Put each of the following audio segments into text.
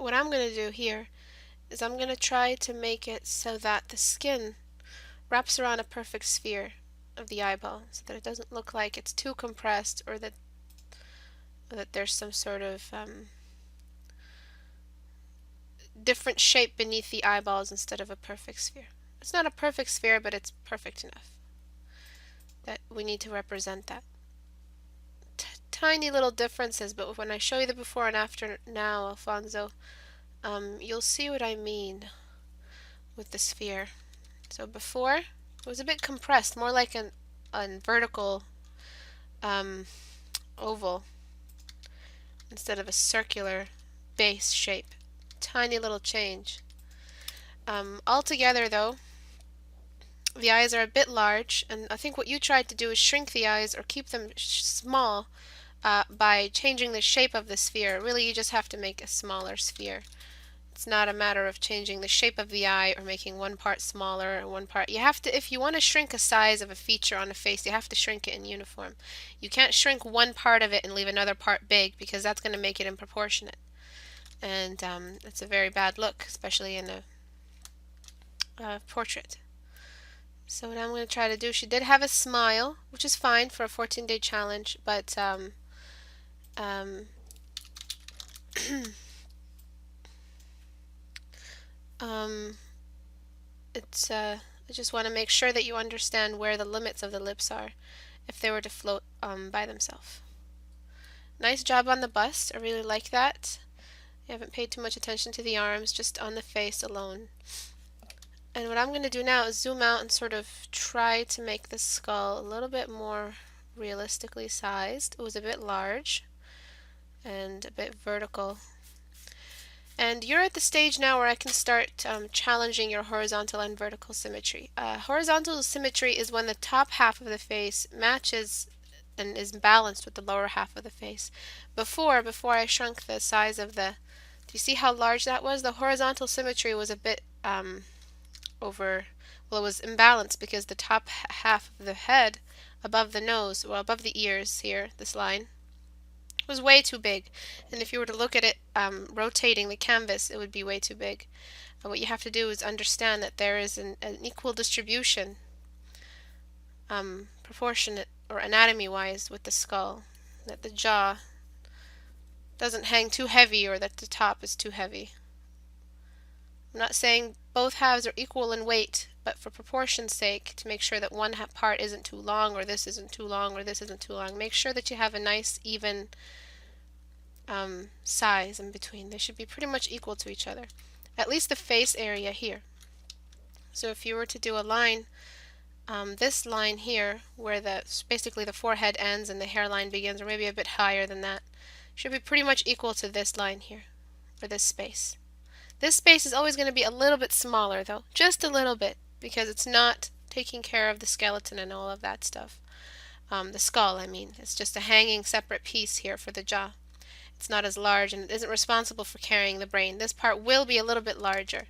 what I'm going to do here is I'm going to try to make it so that the skin wraps around a perfect sphere of the eyeball so that it doesn't look like it's too compressed or that there's some sort of different shape beneath the eyeballs instead of a perfect sphere. It's not a perfect sphere, but it's perfect enough that we need to represent that. Tiny little differences, but when I show you the before and after now, Alfonso, you'll see what I mean with the sphere. So before, it was a bit compressed, more like an vertical oval instead of a circular base shape. Tiny little change. Altogether though, the eyes are a bit large, and I think what you tried to do is shrink the eyes or keep them small by changing the shape of the sphere. Really, you just have to make a smaller sphere. It's not a matter of changing the shape of the eye or making one part smaller or one part. You have to, if you want to shrink a size of a feature on a face, you have to shrink it in uniform. You can't shrink one part of it and leave another part big, because that's going to make it improportionate. And it's a very bad look, especially in a portrait. So what I'm going to try to do, she did have a smile, which is fine for a 14-day challenge, but I just want to make sure that you understand where the limits of the lips are if they were to float by themselves. Nice job on the bust. I really like that. I haven't paid too much attention to the arms, just on the face alone. And what I'm going to do now is zoom out and sort of try to make the skull a little bit more realistically sized. It was a bit large and a bit vertical. And you're at the stage now where I can start challenging your horizontal and vertical symmetry. Horizontal symmetry is when the top half of the face matches and is balanced with the lower half of the face. Before I shrunk the size of the, do you see how large that was? The horizontal symmetry was a bit it was imbalanced because the top half of the head above the nose, well, above the ears here, this line, was way too big. And if you were to look at it rotating the canvas, it would be way too big. And what you have to do is understand that there is an equal distribution, proportionate or anatomy-wise, with the skull, that the jaw doesn't hang too heavy or that the top is too heavy. I'm not saying both halves are equal in weight, but for proportion's sake, to make sure that one part isn't too long, or this isn't too long, or this isn't too long, make sure that you have a nice even size in between. They should be pretty much equal to each other, at least the face area here. So if you were to do a line, this line here, where basically the forehead ends and the hairline begins, or maybe a bit higher than that, should be pretty much equal to this line here, or this space. This space is always going to be a little bit smaller though, just a little bit, because it's not taking care of the skeleton and all of that stuff. The skull, I mean. It's just a hanging separate piece here for the jaw. It's not as large and it isn't responsible for carrying the brain. This part will be a little bit larger,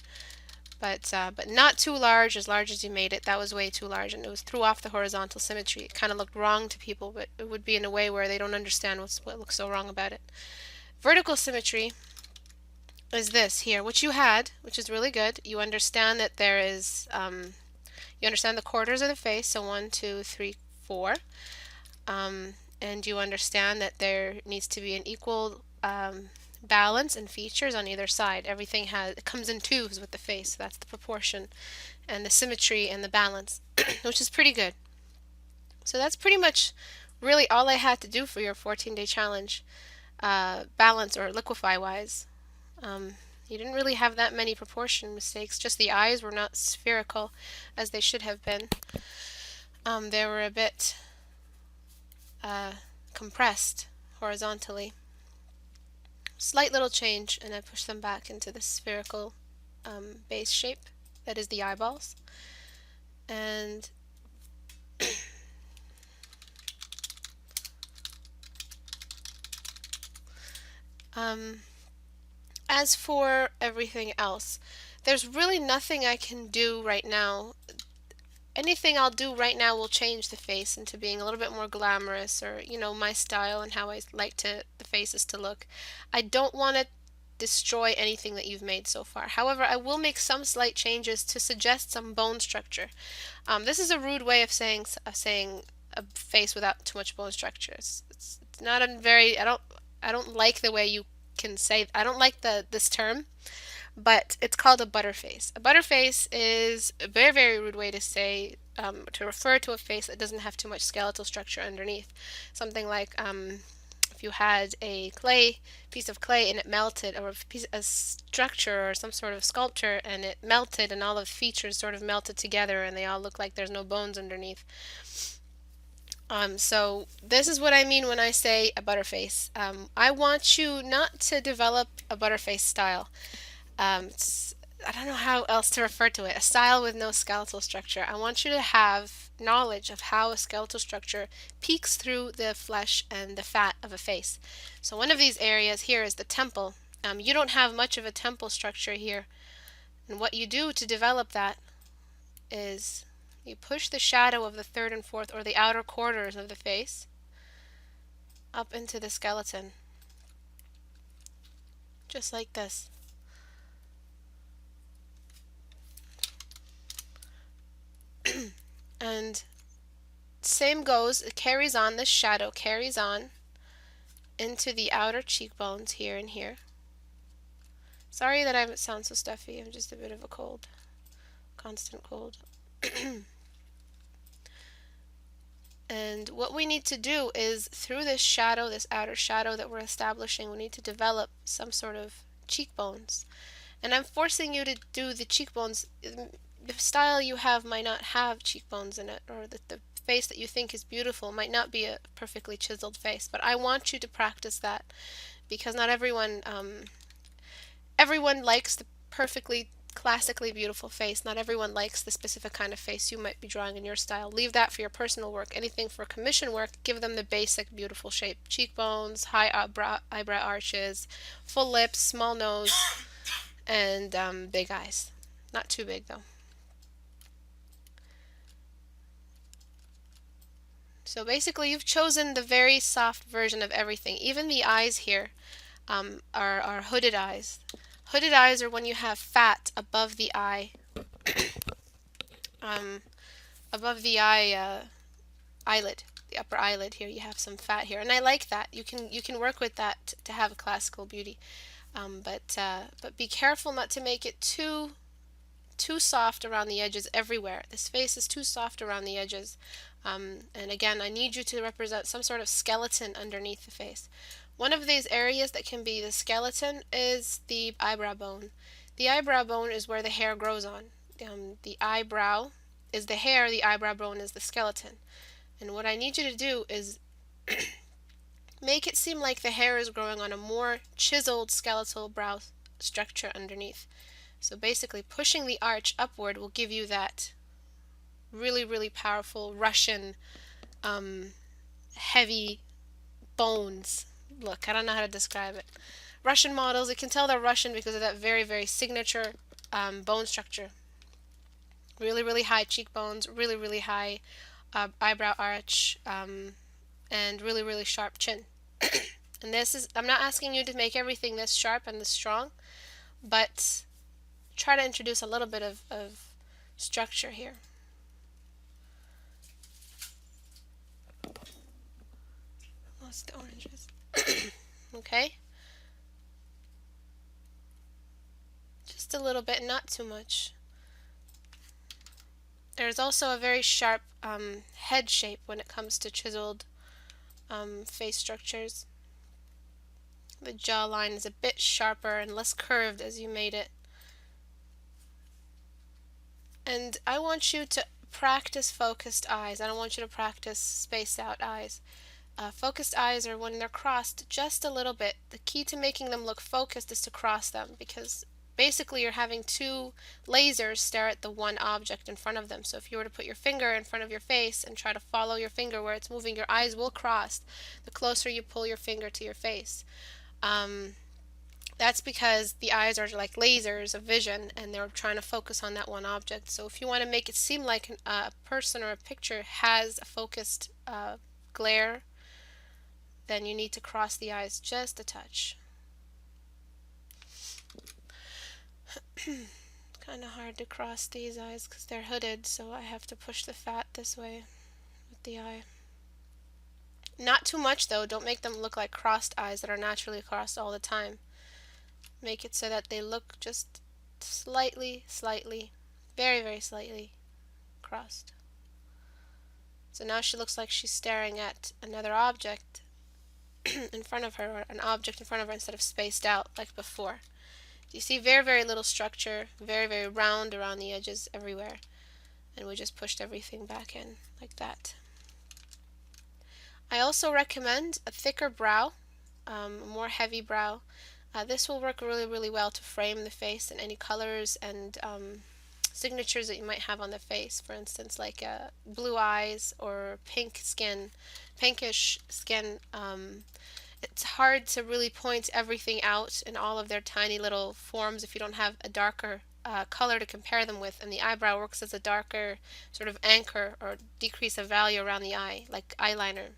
but not too large as you made it. That was way too large, and it threw off the horizontal symmetry. It kind of looked wrong to people, but it would be in a way where they don't understand what looks so wrong about it. Vertical symmetry is this here, which you had, which is really good. You understand that there is, you understand the quarters of the face, so 1, 2, 3, 4. And you understand that there needs to be an equal balance and features on either side. Everything it comes in twos with the face. So that's the proportion and the symmetry and the balance, which is pretty good. So that's pretty much really all I had to do for your 14-day challenge, balance or liquefy wise. You didn't really have that many proportion mistakes, just the eyes were not spherical as they should have been. They were a bit compressed horizontally. Slight little change, and I push them back into the spherical base shape that is the eyeballs. And as for everything else, there's really nothing I can do right now. Anything I'll do right now will change the face into being a little bit more glamorous, or my style and how I like the faces to look. I don't want to destroy anything that you've made so far. However, I will make some slight changes to suggest some bone structure. This is a rude way of saying a face without too much bone structure. It's not a very I don't like the way you can say I don't like this term, but it's called a butterface. A butterface is a very, very rude way to say, to refer to a face that doesn't have too much skeletal structure underneath. Something like if you had a piece of clay and it melted, or a structure or some sort of sculpture and it melted and all of the features sort of melted together and they all look like there's no bones underneath. So this is what I mean when I say a butterface. I want you not to develop a butterface style. I don't know how else to refer to it. A style with no skeletal structure. I want you to have knowledge of how a skeletal structure peeks through the flesh and the fat of a face. So one of these areas here is the temple. You don't have much of a temple structure here. And what you do to develop that is you push the shadow of the third and fourth, or the outer quarters of the face, up into the skeleton. Just like this. And same goes, it carries on, this shadow carries on into the outer cheekbones here and here. Sorry that I sound so stuffy, I'm just a bit of a cold, constant cold. And what we need to do is, through this shadow, this outer shadow that we're establishing, we need to develop some sort of cheekbones. And I'm forcing you to do the cheekbones. The style you have might not have cheekbones in it, or the face that you think is beautiful might not be a perfectly chiseled face, but I want you to practice that, because not everyone likes the perfectly classically beautiful face. Not everyone likes the specific kind of face you might be drawing in your style. Leave that for your personal work. Anything for commission work, give them the basic beautiful shape. Cheekbones, high eyebrow arches, full lips, small nose, and big eyes. Not too big though. So basically you've chosen the very soft version of everything. Even the eyes here are hooded eyes. Hooded eyes are when you have fat above the eye, eyelid, the upper eyelid here. You have some fat here, and I like that. You can work with that to have a classical beauty, but be careful not to make it too soft around the edges everywhere. This face is too soft around the edges, and again, I need you to represent some sort of skeleton underneath the face. One of these areas that can be the skeleton is the eyebrow bone. The eyebrow bone is where the hair grows on. The eyebrow is the hair, the eyebrow bone is the skeleton. And what I need you to do is make it seem like the hair is growing on a more chiseled skeletal brow structure underneath. So basically pushing the arch upward will give you that really, really powerful Russian heavy bones look. I don't know how to describe it. Russian models, you can tell they're Russian because of that very, very signature bone structure. Really, really high cheekbones, really, really high eyebrow arch, and really, really sharp chin. And I'm not asking you to make everything this sharp and this strong, but try to introduce a little bit of structure here. Lost the oranges. Okay. Just a little bit, not too much. There's also a very sharp head shape when it comes to chiseled face structures. The jawline is a bit sharper and less curved as you made it. And I want you to practice focused eyes. I don't want you to practice spaced out eyes. Focused eyes are when they're crossed just a little bit. The key to making them look focused is to cross them, because basically you're having two lasers stare at the one object in front of them. So if you were to put your finger in front of your face and try to follow your finger where it's moving, your eyes will cross the closer you pull your finger to your face. That's because the eyes are like lasers of vision and they're trying to focus on that one object. So if you want to make it seem like a person or a picture has a focused glare, then you need to cross the eyes just a touch. Kind of hard to cross these eyes because they're hooded, so I have to push the fat this way with the eye. Not too much though, don't make them look like crossed eyes that are naturally crossed all the time. Make it so that they look just slightly, very, very slightly crossed. So now she looks like she's staring at another object in front of her, or an object in front of her instead of spaced out like before. You see very, very little structure, very, very round around the edges everywhere. And we just pushed everything back in like that. I also recommend a thicker brow, a more heavy brow. This will work really, really well to frame the face and any colors and signatures that you might have on the face. For instance, like blue eyes or pinkish skin. It's hard to really point everything out in all of their tiny little forms if you don't have a darker color to compare them with, and the eyebrow works as a darker sort of anchor or decrease of value around the eye, like eyeliner.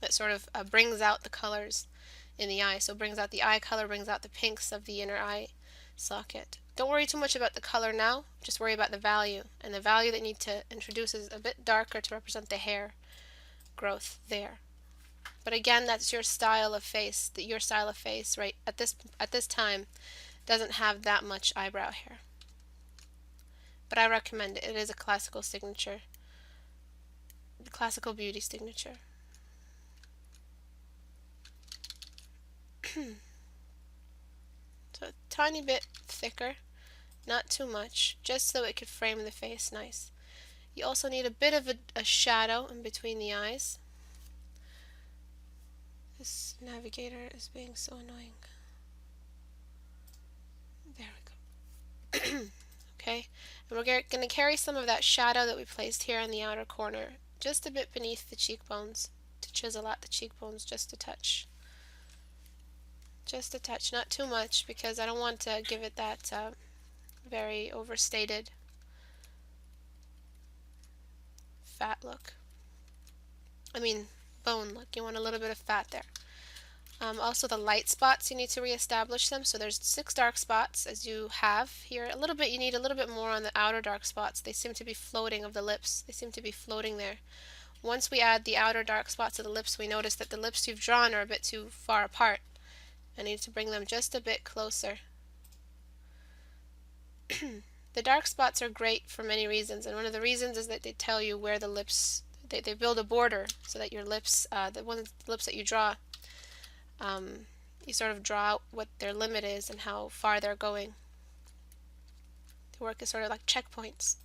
That sort of brings out the colors in the eye. So brings out the eye color, brings out the pinks of the inner eye socket. Don't worry too much about the color now, just worry about the value. And the value that you need to introduce is a bit darker to represent the hair growth there. But again, that's your style of face. Your style of face right at this time doesn't have that much eyebrow hair. But I recommend it. It is a classical signature. Classical beauty signature. So a tiny bit thicker, not too much, just so it could frame the face nice. You also need a bit of a shadow in between the eyes. This navigator is being so annoying. There we go. Okay, and we're going to carry some of that shadow that we placed here in the outer corner, just a bit beneath the cheekbones, to chisel out the cheekbones just a touch. Just a touch, not too much, because I don't want to give it that very overstated fat look. I mean, bone look. You want a little bit of fat there. Also the light spots, you need to reestablish them. So there's 6 dark spots as you have here. A little bit, you need a little bit more on the outer dark spots. They seem to be floating of the lips. They seem to be floating there. Once we add the outer dark spots of the lips, we notice that the lips you've drawn are a bit too far apart. I need to bring them just a bit closer. The dark spots are great for many reasons, and one of the reasons is that they tell you where the lips, they build a border so that your lips, the lips that you draw, you sort of draw out what their limit is and how far they're going. They work as sort of like checkpoints.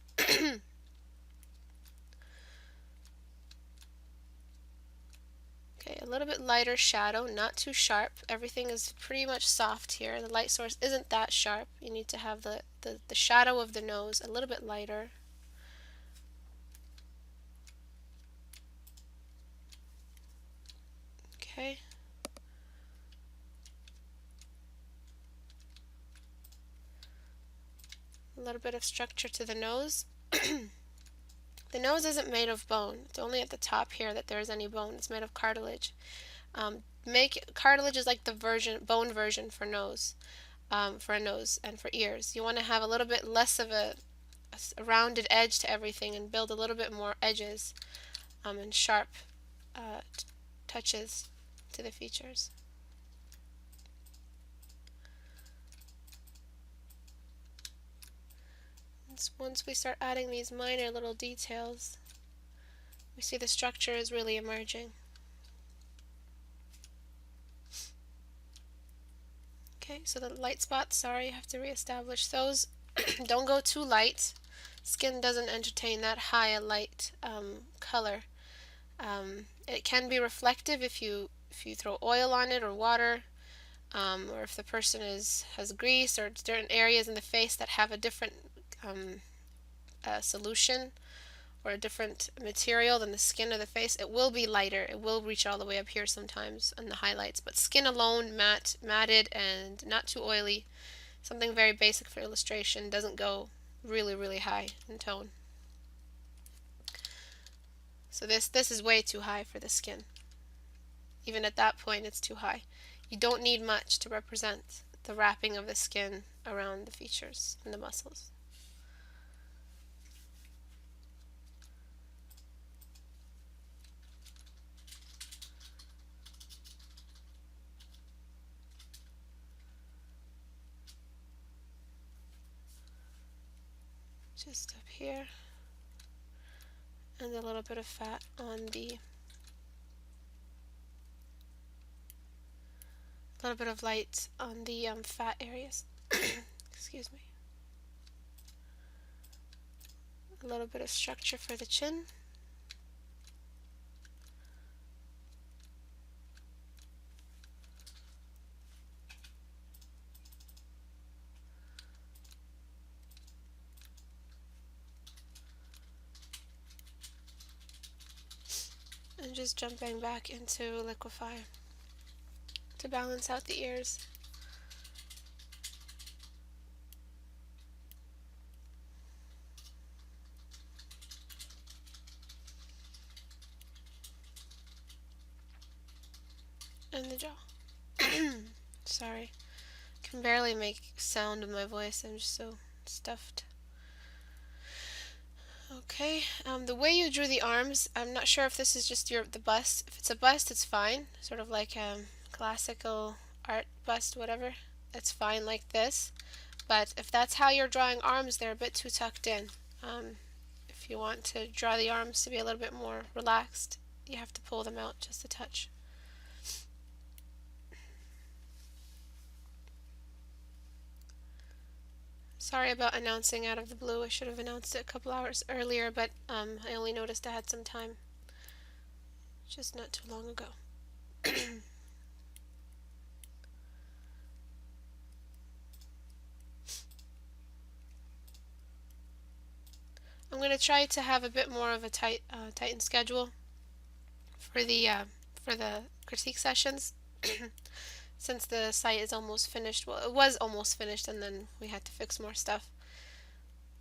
Okay, a little bit lighter shadow, not too sharp. Everything is pretty much soft here. The light source isn't that sharp. You need to have the shadow of the nose a little bit lighter. Okay. A little bit of structure to the nose. The nose isn't made of bone. It's only at the top here that there is any bone. It's made of cartilage. Cartilage is like the bone version for for a nose and for ears. You want to have a little bit less of a rounded edge to everything and build a little bit more edges and sharp touches to the features. Once we start adding these minor little details, we see the structure is really emerging. Okay, so the light spots, sorry, you have to reestablish those. Don't go too light. Skin doesn't entertain that high a light color. It can be reflective if you throw oil on it or water, or if the person has grease or certain areas in the face that have a different solution or a different material than the skin of the face, it will be lighter. It will reach all the way up here sometimes on the highlights, but skin alone, matted and not too oily, something very basic for illustration, doesn't go really, really high in tone. So this is way too high for the skin. Even at that point, it's too high. You don't need much to represent the wrapping of the skin around the features and the muscles. Just up here, and a little bit of fat on the, a little bit of light on the fat areas. Excuse me. A little bit of structure for the chin. And just jumping back into liquefy to balance out the ears. And the jaw. Sorry. Can barely make sound with my voice. I'm just so stuffed. Okay, the way you drew the arms, I'm not sure if this is just the bust. If it's a bust, it's fine. Sort of like classical art bust, whatever. It's fine like this. But if that's how you're drawing arms, they're a bit too tucked in. If you want to draw the arms to be a little bit more relaxed, you have to pull them out just a touch. Sorry about announcing out of the blue. I should have announced it a couple hours earlier, but I only noticed I had some time just not too long ago. I'm going to try to have a bit more of a tightened schedule for the critique sessions. Since the site is almost finished. Well, it was almost finished, and then we had to fix more stuff.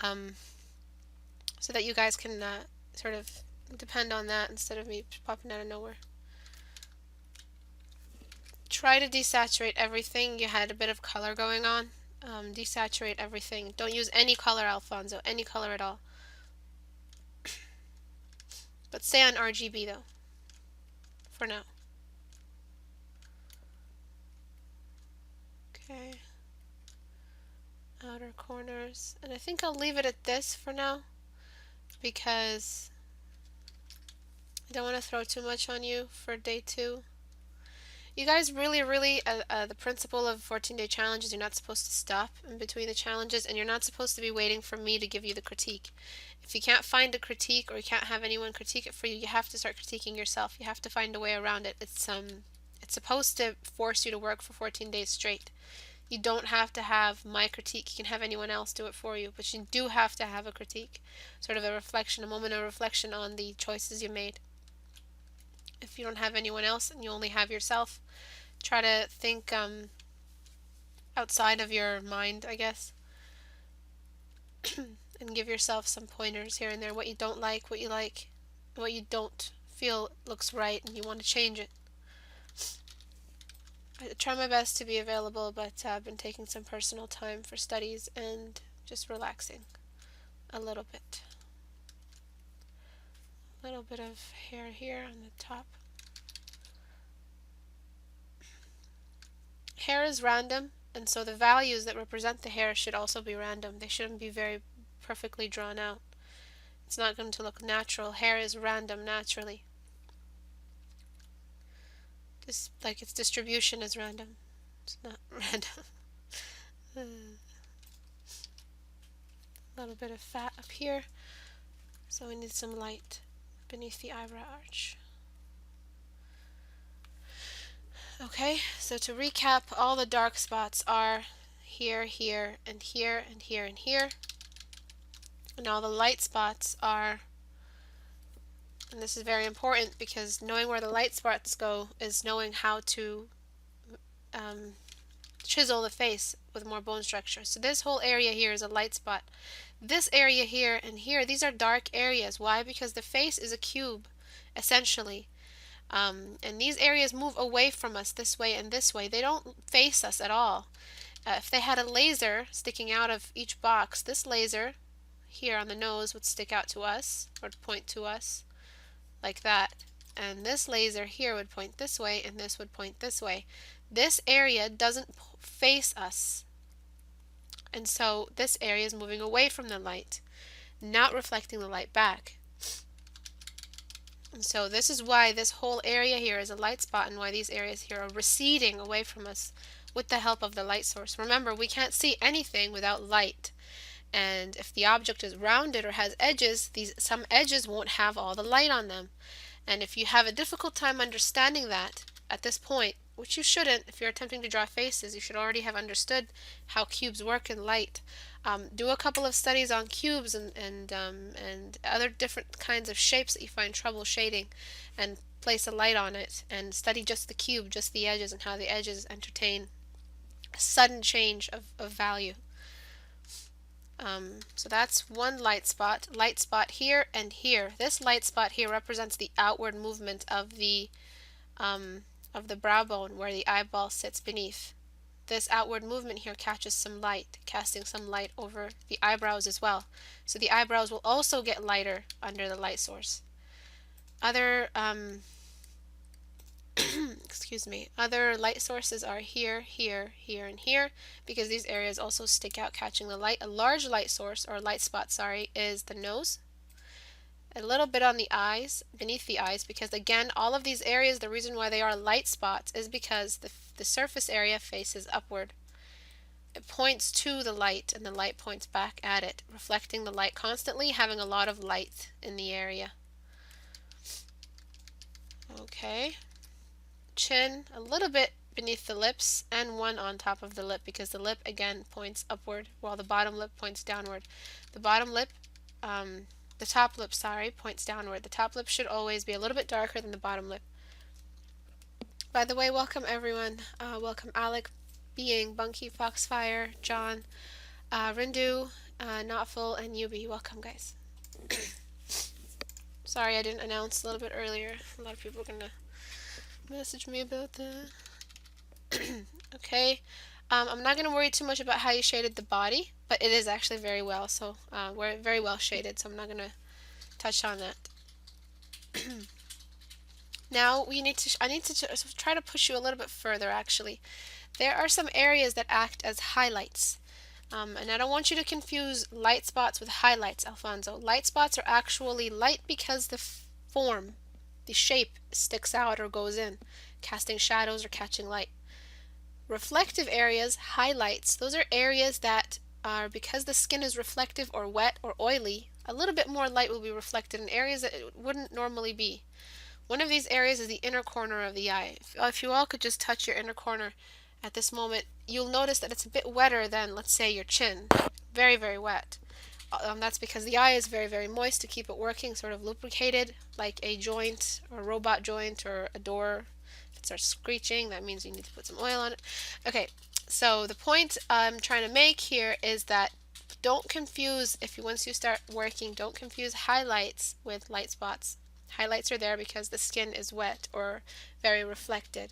So that you guys can sort of depend on that instead of me popping out of nowhere. Try to desaturate everything. You had a bit of color going on. Desaturate everything. Don't use any color, Alfonso. Any color at all. But stay on RGB though. For now. Okay. Outer corners. And I think I'll leave it at this for now, because I don't want to throw too much on you for day 2. You guys really, the principle of 14-day challenges, you're not supposed to stop in between the challenges, and you're not supposed to be waiting for me to give you the critique. If you can't find a critique, or you can't have anyone critique it for you, you have to start critiquing yourself. You have to find a way around it. It's supposed to force you to work for 14 days straight. You don't have to have my critique. You can have anyone else do it for you, but you do have to have a critique, sort of a reflection, a moment of reflection on the choices you made. If you don't have anyone else and you only have yourself, try to think outside of your mind, I guess, and give yourself some pointers here and there, what you don't like, what you like, what you don't feel looks right, and you want to change it. I try my best to be available, but I've been taking some personal time for studies and just relaxing a little bit. A little bit of hair here on the top. Hair is random, and so the values that represent the hair should also be random. They shouldn't be very perfectly drawn out. It's not going to look natural. Hair is random naturally. Just like its distribution is random. It's not random. A little bit of fat up here. So we need some light beneath the eyebrow arch. Okay, so to recap, all the dark spots are here, here, and here, and here, and here. And all the light spots are, and this is very important because knowing where the light spots go is knowing how to chisel the face with more bone structure. So this whole area here is a light spot. This area here and here, these are dark areas. Why? Because the face is a cube, essentially. And these areas move away from us this way and this way. They don't face us at all. if they had a laser sticking out of each box, this laser here on the nose would stick out to us, or point to us, like that. And this laser here would point this way, and this would point this way. This area doesn't face us, and so this area is moving away from the light, not reflecting the light back. And so this is why this whole area here is a light spot, and why these areas here are receding away from us with the help of the light source. Remember, we can't see anything without light. And if the object is rounded or has edges, some edges won't have all the light on them. And if you have a difficult time understanding that at this point, which you shouldn't, if you're attempting to draw faces, you should already have understood how cubes work in light. Do a couple of studies on cubes and other different kinds of shapes that you find trouble shading, and place a light on it, and study just the cube, just the edges, and how the edges entertain a sudden change of value. So that's one light spot here and here. This light spot here represents the outward movement of the brow bone where the eyeball sits beneath. This outward movement here catches some light, casting some light over the eyebrows as well. So the eyebrows will also get lighter under the light source. Other excuse me, other light sources are here, here, here, and here, because these areas also stick out catching the light. A large light source, or light spot, sorry, is the nose. A little bit on the eyes, beneath the eyes, because again, all of these areas, the reason why they are light spots is because the surface area faces upward. It points to the light, and the light points back at it, reflecting the light constantly, having a lot of light in the area. Okay. Chin, a little bit beneath the lips, and one on top of the lip, because the lip again points upward while the bottom lip points downward. The bottom lip, the top lip, sorry, points downward. The top lip should always be a little bit darker than the bottom lip. By the way, welcome everyone. Welcome Alec, Being, Bunky, Foxfire, John, Rindu, Notful, and Yubi. Welcome, guys. Sorry I didn't announce a little bit earlier. A lot of people are gonna message me about that. Okay, I'm not going to worry too much about how you shaded the body, but it is actually very well, so we're very well shaded, so I'm not going to touch on that. Now I need to try to push you a little bit further. Actually, there are some areas that act as highlights, and I don't want you to confuse light spots with highlights, Alfonso. Light spots are actually light because the form, the shape, sticks out or goes in, casting shadows or catching light. Reflective areas, highlights, those are areas that are, because the skin is reflective or wet or oily, a little bit more light will be reflected in areas that it wouldn't normally be. One of these areas is the inner corner of the eye. If you all could just touch your inner corner at this moment, you'll notice that it's a bit wetter than, let's say, your chin. Very, very wet. That's because the eye is very, very moist to keep it working, sort of lubricated, like a joint or a robot joint or a door. If it starts screeching, that means you need to put some oil on it. Okay, so the point I'm trying to make here is that don't confuse, once you start working, don't confuse highlights with light spots. Highlights are there because the skin is wet or very reflected.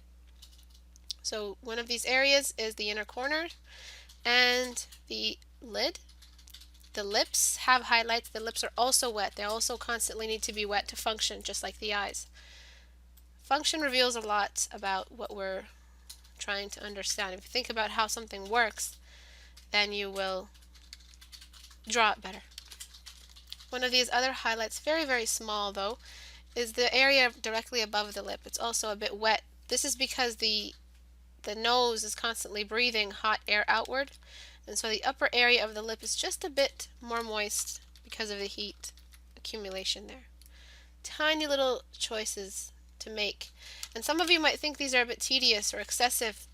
So one of these areas is the inner corner and the lid. The lips have highlights. The lips are also wet. They also constantly need to be wet to function, just like the eyes. Function reveals a lot about what we're trying to understand. If you think about how something works, then you will draw it better. One of these other highlights, very, very small though, is the area directly above the lip. It's also a bit wet. This is because the nose is constantly breathing hot air outward, and so the upper area of the lip is just a bit more moist because of the heat accumulation there. Tiny little choices to make, and some of you might think these are a bit tedious or excessive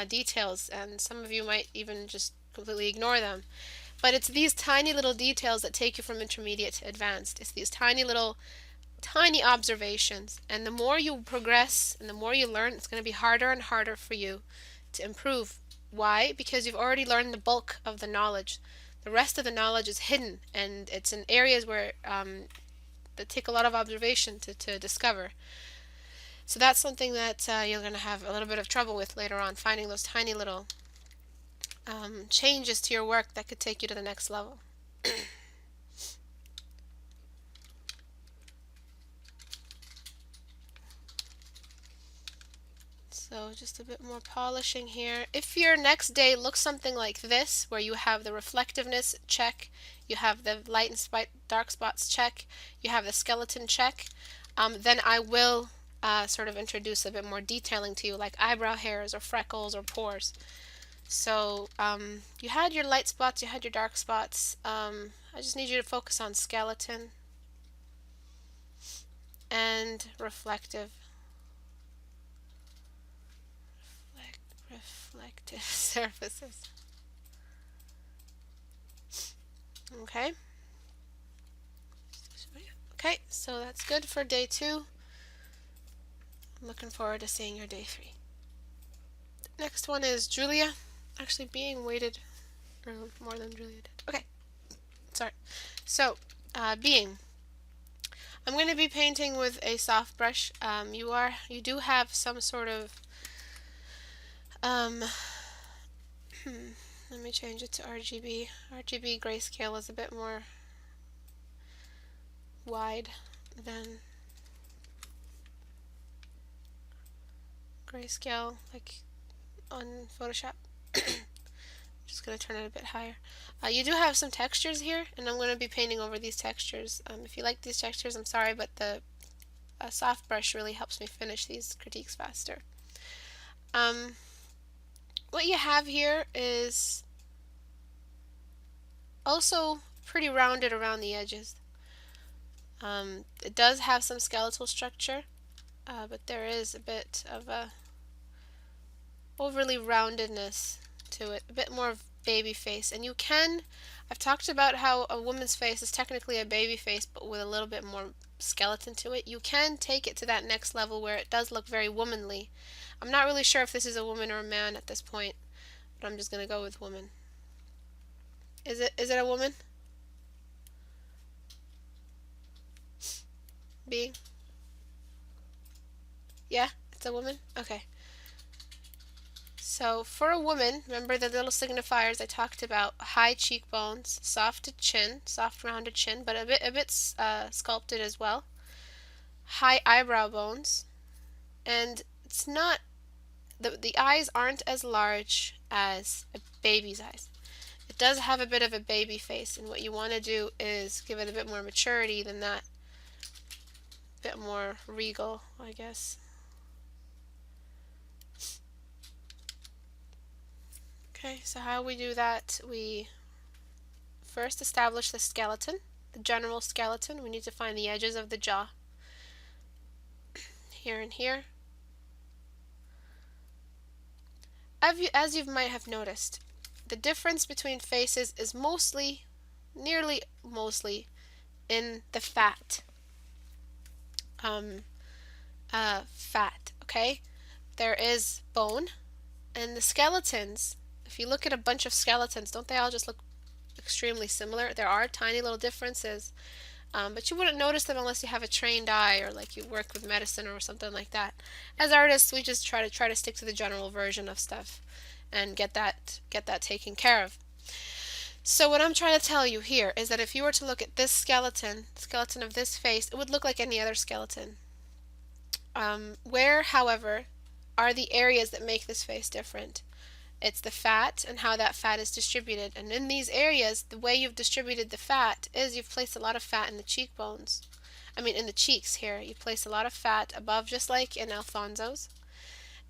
details, and some of you might even just completely ignore them. But it's these tiny little details that take you from intermediate to advanced. It's these tiny observations, and the more you progress and the more you learn, it's going to be harder and harder for you to improve. Why? Because you've already learned the bulk of the knowledge. The rest of the knowledge is hidden, and it's in areas where that take a lot of observation to discover. So that's something that you're going to have a little bit of trouble with later on, finding those tiny little changes to your work that could take you to the next level. So just a bit more polishing here. If your next day looks something like this, where you have the reflectiveness check, you have the light and dark spots check, you have the skeleton check, then I will sort of introduce a bit more detailing to you, like eyebrow hairs or freckles or pores. So you had your light spots, you had your dark spots. I just need you to focus on skeleton and reflective surfaces. Okay. Okay, so that's good for day 2. I'm looking forward to seeing your day 3. Next one is Julia. Actually, being weighted more than Julia did. Okay, sorry. So, being. I'm going to be painting with a soft brush. You do have some sort of let me change it to RGB. RGB grayscale is a bit more wide than grayscale like on Photoshop. Just going to turn it a bit higher. You do have some textures here, and I'm going to be painting over these textures. If you like these textures, I'm sorry, but the soft brush really helps me finish these critiques faster. What you have here is also pretty rounded around the edges. It does have some skeletal structure, but there is a bit of a overly roundedness to it, a bit more baby face. And you can, I've talked about how a woman's face is technically a baby face, but with a little bit more skeleton to it. You can take it to that next level where it does look very womanly. I'm not really sure if this is a woman or a man at this point, but I'm just going to go with woman. Is it a woman? Being? Yeah, it's a woman? Okay. So for a woman, remember the little signifiers I talked about: high cheekbones, soft chin, soft rounded chin, but a bit sculpted as well. High eyebrow bones, and it's not the eyes aren't as large as a baby's eyes. It does have a bit of a baby face, and what you want to do is give it a bit more maturity than that. A bit more regal, I guess. Okay, so how we do that, we first establish the skeleton, the general skeleton. We need to find the edges of the jaw. Here and here. As you might have noticed, the difference between faces is nearly mostly, in the fat. Fat, okay? There is bone, and the skeletons, if you look at a bunch of skeletons, don't they all just look extremely similar? There are tiny little differences, but you wouldn't notice them unless you have a trained eye or like you work with medicine or something like that. As artists, we just try to stick to the general version of stuff and get that taken care of. So what I'm trying to tell you here is that if you were to look at this skeleton of this face, it would look like any other skeleton. Where, however, are the areas that make this face different? It's the fat and how that fat is distributed. And in these areas, the way you've distributed the fat is you've placed a lot of fat in the cheekbones. In the cheeks here. You place a lot of fat above, just like in Alfonso's.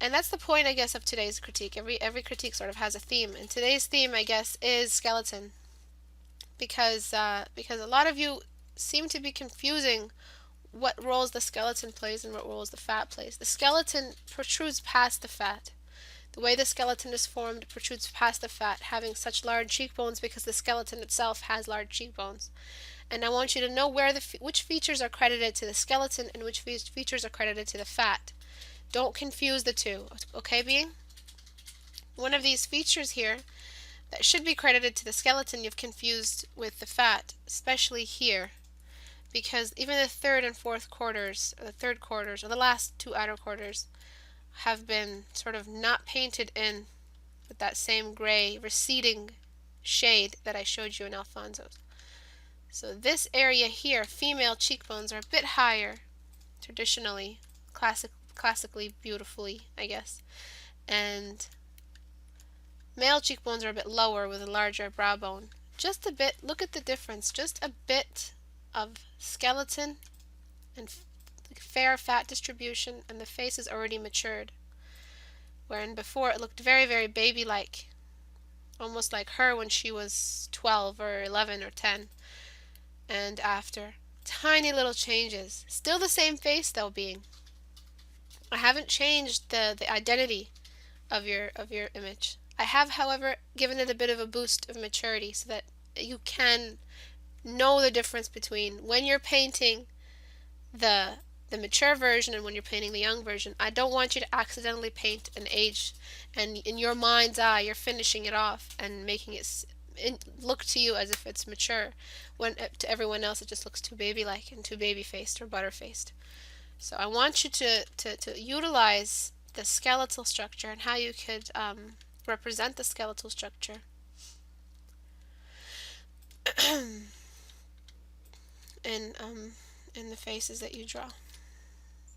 And that's the point, I guess, of today's critique. Every critique sort of has a theme. And today's theme, I guess, is skeleton. Because a lot of you seem to be confusing what roles the skeleton plays and what roles the fat plays. The skeleton protrudes past the fat. The way the skeleton is formed protrudes past the fat, having such large cheekbones because the skeleton itself has large cheekbones. And I want you to know which features are credited to the skeleton and which features are credited to the fat. Don't confuse the two, okay, being? One of these features here that should be credited to the skeleton you've confused with the fat, especially here, because even the third and fourth quarters, or the third quarters, or the last two outer quarters, have been sort of not painted in with that same gray receding shade that I showed you in Alfonso's. So this area here, female cheekbones are a bit higher, traditionally, classically, beautifully, I guess. And male cheekbones are a bit lower with a larger brow bone. Just a bit, look at the difference, just a bit of skeleton and fair fat distribution, and the face is already matured. Wherein before it looked very, very baby-like, almost like her when she was 12 or 11 or 10. And after, tiny little changes. Still the same face though being. I haven't changed the identity of your image. I have, however, given it a bit of a boost of maturity so that you can know the difference between when you're painting the mature version and when you're painting the young version. I don't want you to accidentally paint an age and in your mind's eye you're finishing it off and making it look to you as if it's mature, when to everyone else it just looks too baby-like and too baby-faced or butter-faced. So I want you to utilize the skeletal structure and how you could represent the skeletal structure in the faces that you draw.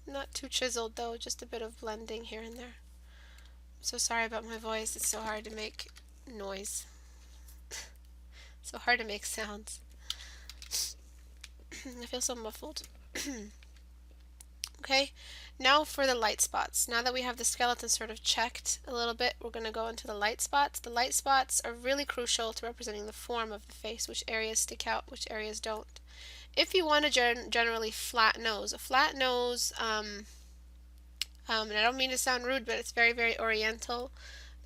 Not too chiseled though, just a bit of blending here and there. I'm so sorry about my voice, it's so hard to make noise. So hard to make sounds. I feel so muffled. Okay, now for the light spots. Now that we have the skeleton sort of checked a little bit, we're going to go into the light spots. The light spots are really crucial to representing the form of the face, which areas stick out, which areas don't. If you want a generally flat nose, a flat nose, and I don't mean to sound rude, but it's very, very oriental,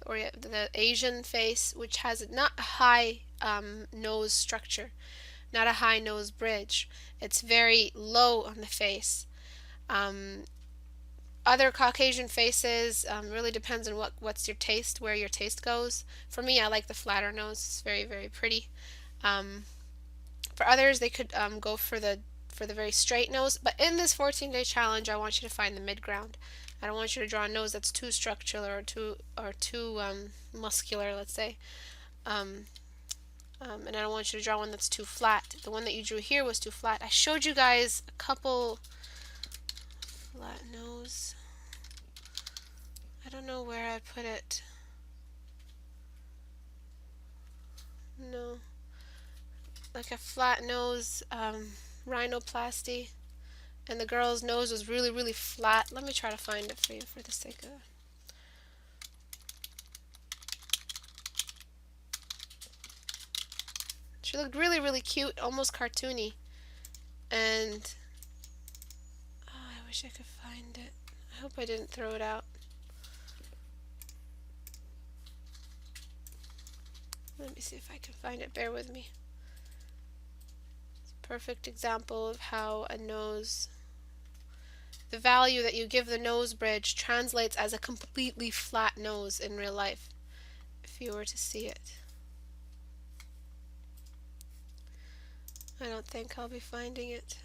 the Asian face, which has not a high nose structure, not a high nose bridge. It's very low on the face. Other Caucasian faces, really depends on what's your taste, where your taste goes. For me, I like the flatter nose. It's very, very pretty. For others, they could go for the very straight nose. But in this 14-day challenge, I want you to find the mid-ground. I don't want you to draw a nose that's too structural or too muscular, let's say. And I don't want you to draw one that's too flat. The one that you drew here was too flat. I showed you guys a couple flat nose. I don't know where I put it. No. Like a flat nose rhinoplasty. And the girl's nose was really, really flat. Let me try to find it for you for the sake of it. She looked really, really cute, almost cartoony. And oh, I wish I could find it. I hope I didn't throw it out. Let me see if I can find it. Bear with me. It's a perfect example of how a nose, the value that you give the nose bridge translates as a completely flat nose in real life, if you were to see it. I don't think I'll be finding it.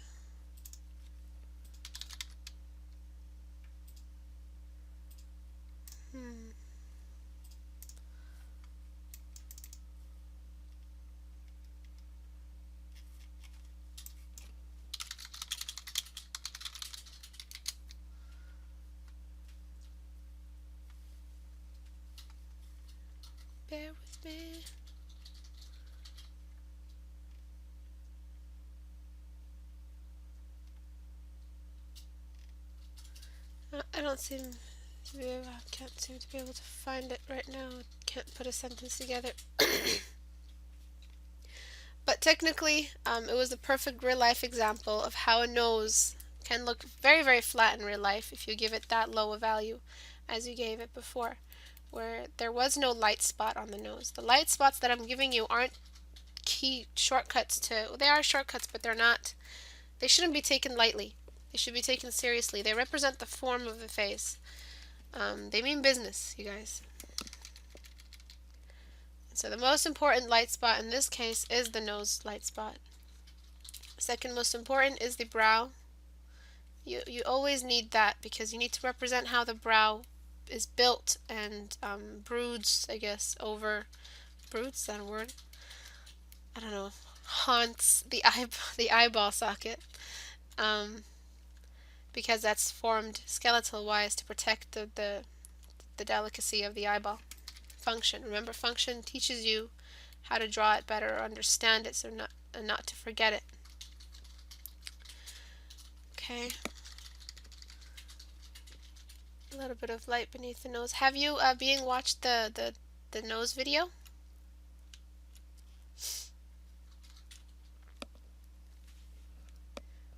Bear with me. I don't seem to be able, I can't seem to be able to find it right now. I can't put a sentence together. But technically, it was a perfect real life example of how a nose can look very, very flat in real life if you give it that low a value as you gave it before, where there was no light spot on the nose. The light spots that I'm giving you aren't key shortcuts to, they are shortcuts, but they're not, they shouldn't be taken lightly. They should be taken seriously. They represent the form of the face. They mean business, you guys. So the most important light spot in this case is the nose light spot. Second most important is the brow. You always need that because you need to represent how the brow is built and broods, I guess, over broods, is that a word? I don't know, haunts the eyeball socket, because that's formed skeletal wise to protect the delicacy of the eyeball. Function. Remember, function teaches you how to draw it better or understand it, so not to forget it. Okay. A little bit of light beneath the nose. Have you being watched the nose video?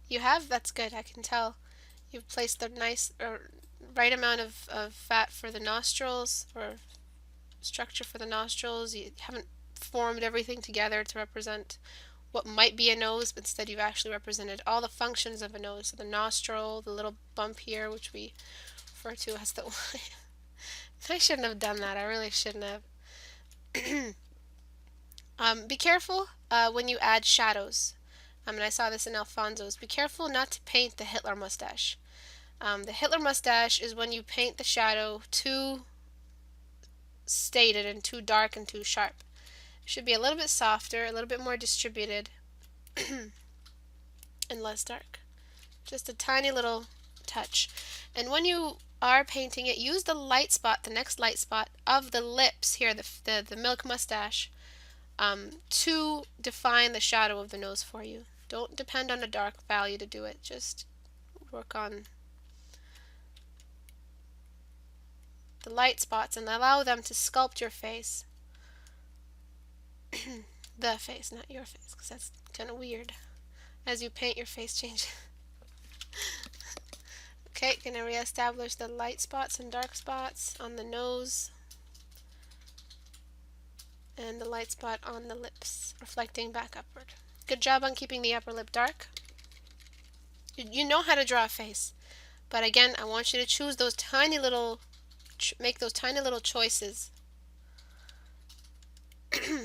You have? That's good. I can tell. You've placed the nice right amount of fat for the nostrils, or structure for the nostrils. You haven't formed everything together to represent what might be a nose, but instead you've actually represented all the functions of a nose. So the nostril, the little bump here, which we refer to as the I shouldn't have done that. I really shouldn't have. Be careful when you add shadows. And I saw this in Alfonso's. Be careful not to paint the Hitler mustache. The Hitler mustache is when you paint the shadow too stated and too dark and too sharp. It should be a little bit softer, a little bit more distributed, and less dark. Just a tiny little touch. And when you are painting it, use the light spot, the next light spot of the lips here, the milk mustache, to define the shadow of the nose for you. Don't depend on a dark value to do it. Just work on the light spots and allow them to sculpt your face. The face, not your face, because that's kind of weird. As you paint, your face changes. Okay, gonna reestablish the light spots and dark spots on the nose and the light spot on the lips, reflecting back upward. Good job on keeping the upper lip dark. You know how to draw a face, but again, I want you to choose those tiny little, make those tiny little choices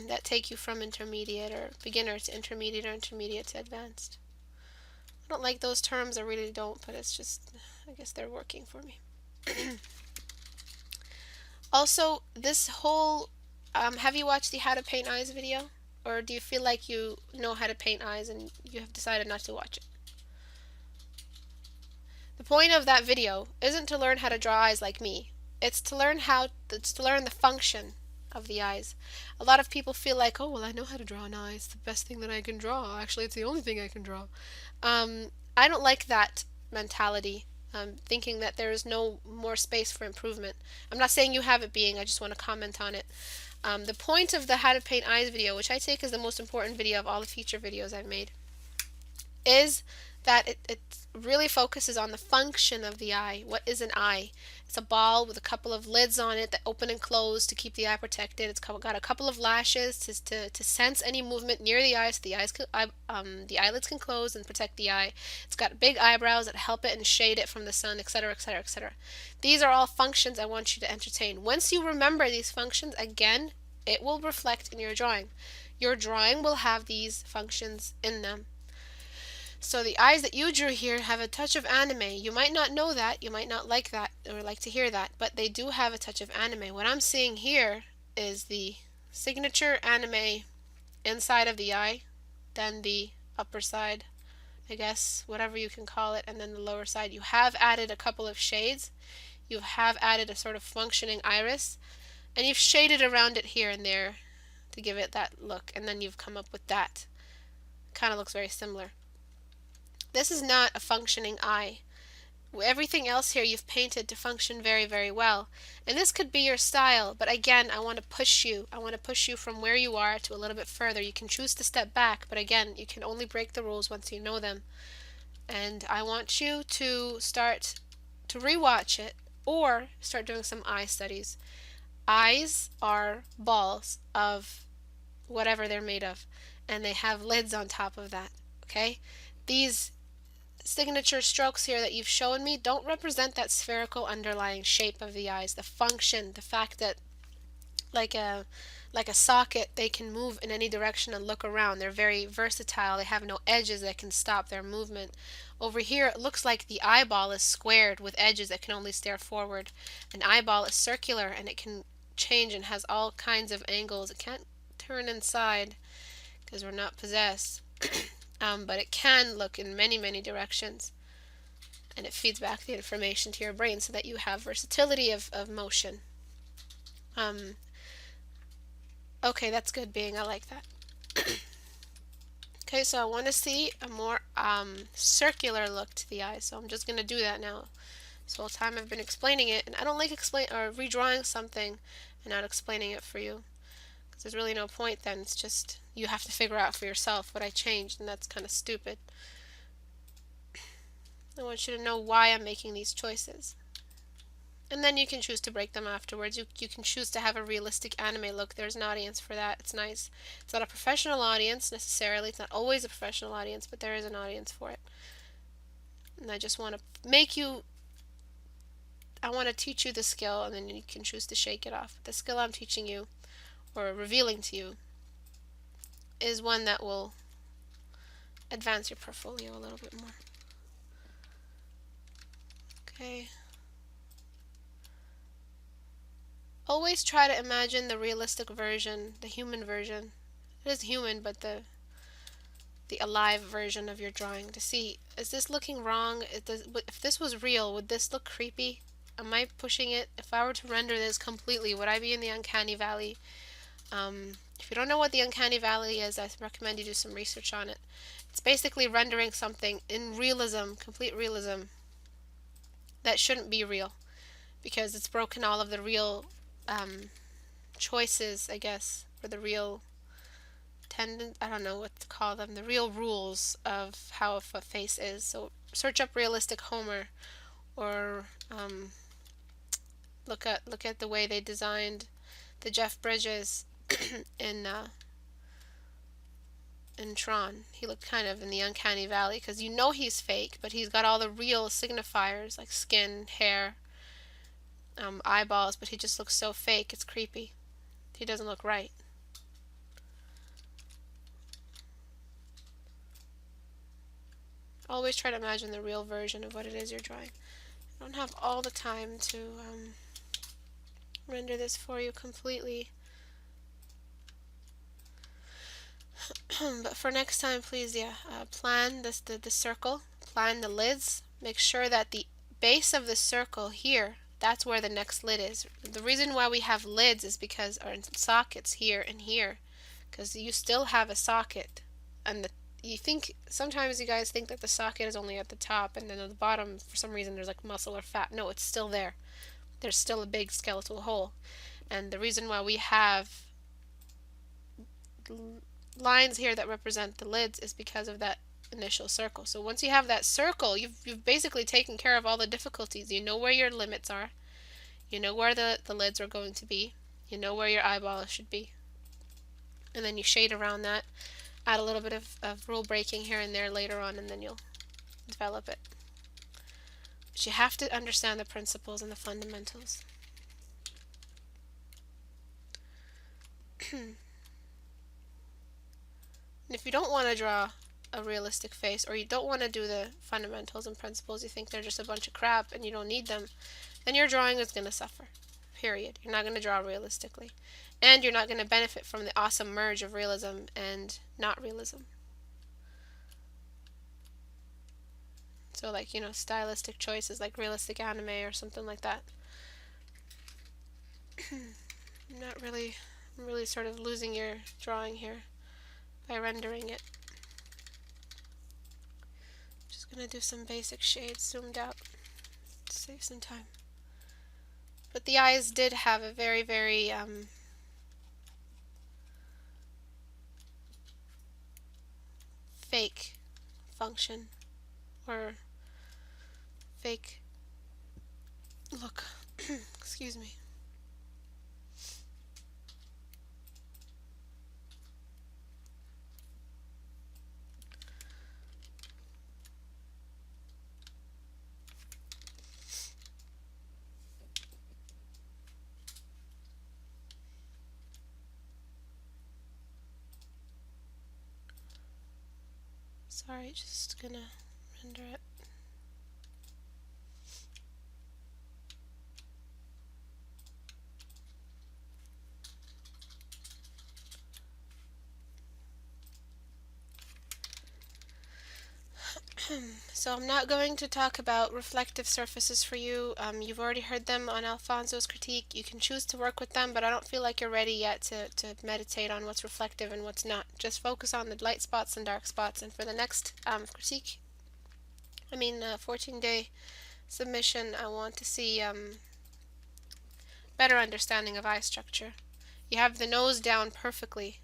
that take you from intermediate or beginner to intermediate or intermediate to advanced. I don't like those terms, I really don't, but it's just, I guess they're working for me. Also, this whole, have you watched the How to Paint Eyes video? Or do you feel like you know how to paint eyes and you have decided not to watch it? The point of that video isn't to learn how to draw eyes like me. It's to learn the function of the eyes. A lot of people feel like, oh, well, I know how to draw an eye. It's the best thing that I can draw. Actually, it's the only thing I can draw. I don't like that mentality, thinking that there is no more space for improvement. I'm not saying you have it being, I just want to comment on it. The point of the How to Paint Eyes video, which I take as the most important video of all the feature videos I've made, is that it really focuses on the function of the eye. What is an eye? It's a ball with a couple of lids on it that open and close to keep the eye protected. It's got a couple of lashes to sense any movement near the eye, so the eyelids can close and protect the eye. It's got big eyebrows that help it and shade it from the sun, etc., etc., etc. These are all functions I want you to entertain. Once you remember these functions, again, it will reflect in your drawing. Your drawing will have these functions in them. So the eyes that you drew here have a touch of anime. You might not know that, you might not like that or like to hear that, but they do have a touch of anime. What I'm seeing here is the signature anime inside of the eye, then the upper side, I guess, whatever you can call it, and then the lower side. You have added a couple of shades. You have added a sort of functioning iris, and you've shaded around it here and there to give it that look, and then you've come up with that. Kind of looks very similar. This is not a functioning eye. Everything else here you've painted to function very, very well. And this could be your style, but again, I want to push you. I want to push you from where you are to a little bit further. You can choose to step back, but again, you can only break the rules once you know them. And I want you to start to rewatch it or start doing some eye studies. Eyes are balls of whatever they're made of, and they have lids on top of that, okay? These signature strokes here that you've shown me don't represent that spherical underlying shape of the eyes, the function, the fact that like a socket. They can move in any direction and look around. They're very versatile. They have no edges that can stop their movement. Over here it looks like the eyeball is squared with edges that can only stare forward. An eyeball is circular and it can change and has all kinds of angles. It can't turn inside because we're not possessed. But it can look in many directions, and it feeds back the information to your brain so that you have versatility of motion. Okay, that's good, being. I like that. Okay, so I want to see a more circular look to the eye, so I'm just going to do that now. So all the time I've been explaining it, and I don't like redrawing something and not explaining it for you, because there's really no point then. It's just you have to figure out for yourself what I changed, and that's kind of stupid. I want you to know why I'm making these choices. And then you can choose to break them afterwards. You can choose to have a realistic anime look. There's an audience for that. It's nice. It's not a professional audience necessarily. It's not always a professional audience, but there is an audience for it. And I just want to make you, I want to teach you the skill, and then you can choose to shake it off. The skill I'm teaching you, or revealing to you, is one that will advance your portfolio a little bit more. Okay. Always try to imagine the realistic version, the human version. It is human, but the alive version of your drawing, to see, is this looking wrong? If this was real, would this look creepy? Am I pushing it? If I were to render this completely, would I be in the uncanny valley? If you don't know what the uncanny valley is, I recommend you do some research on it. It's basically rendering something in realism, complete realism, that shouldn't be real, because it's broken all of the real choices, I guess, or the real I don't know what to call them, the real rules of how a face is. So search up realistic Homer, or look at the way they designed the Jeff Bridges in Tron. He looked kind of in the uncanny valley, because you know he's fake, but he's got all the real signifiers like skin, hair, eyeballs, but he just looks so fake, it's creepy. He doesn't look right. Always try to imagine the real version of what it is you're drawing. I don't have all the time to render this for you completely. But for next time, please, plan the circle, plan the lids. Make sure that the base of the circle here, that's where the next lid is. The reason why we have lids is because our sockets here and here, because you still have a socket, and you think, sometimes you guys think that the socket is only at the top, and then at the bottom, for some reason, there's like muscle or fat. No, it's still there. There's still a big skeletal hole. And the reason why we have lines here that represent the lids is because of that initial circle. So once you have that circle, you've basically taken care of all the difficulties. You know where your limits are. You know where the lids are going to be. You know where your eyeball should be. And then you shade around that. Add a little bit of rule breaking here and there later on, and then you'll develop it. But you have to understand the principles and the fundamentals. And if you don't want to draw a realistic face, or you don't want to do the fundamentals and principles, you think they're just a bunch of crap and you don't need them, then your drawing is going to suffer. Period. You're not going to draw realistically. And you're not going to benefit from the awesome merge of realism and not realism. So like, stylistic choices like realistic anime or something like that. I'm really sort of losing your drawing here by rendering it. Just gonna do some basic shades zoomed out to save some time. But the eyes did have a very fake function, or fake look. Excuse me. Sorry, just gonna render it. So I'm not going to talk about reflective surfaces for you. You've already heard them on Alfonso's critique. You can choose to work with them, but I don't feel like you're ready yet to meditate on what's reflective and what's not. Just focus on the light spots and dark spots. And for the next critique, 14-day submission, I want to see better understanding of eye structure. You have the nose down perfectly.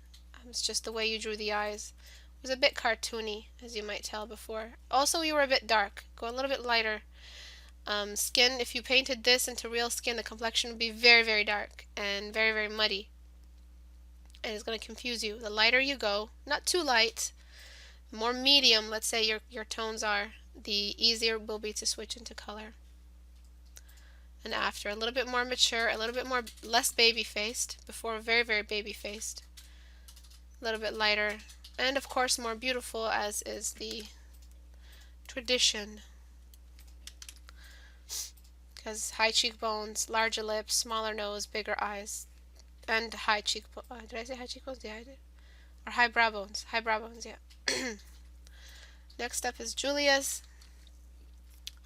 It's just the way you drew the eyes. It was a bit cartoony, as you might tell before. Also, you were a bit dark. Go a little bit lighter. Skin, if you painted this into real skin, the complexion would be very, very dark and very, very muddy. And it's going to confuse you. The lighter you go, not too light, more medium, let's say your tones are, the easier it will be to switch into color. And after, a little bit more mature, a little bit more, less baby-faced, before very, very baby-faced. A little bit lighter, and of course more beautiful, as is the tradition. Because high cheekbones, larger lips, smaller nose, bigger eyes, and high cheekbones. Did I say high cheekbones? Yeah, I did. Or high brow bones. High brow bones, yeah. Next up is Julia's.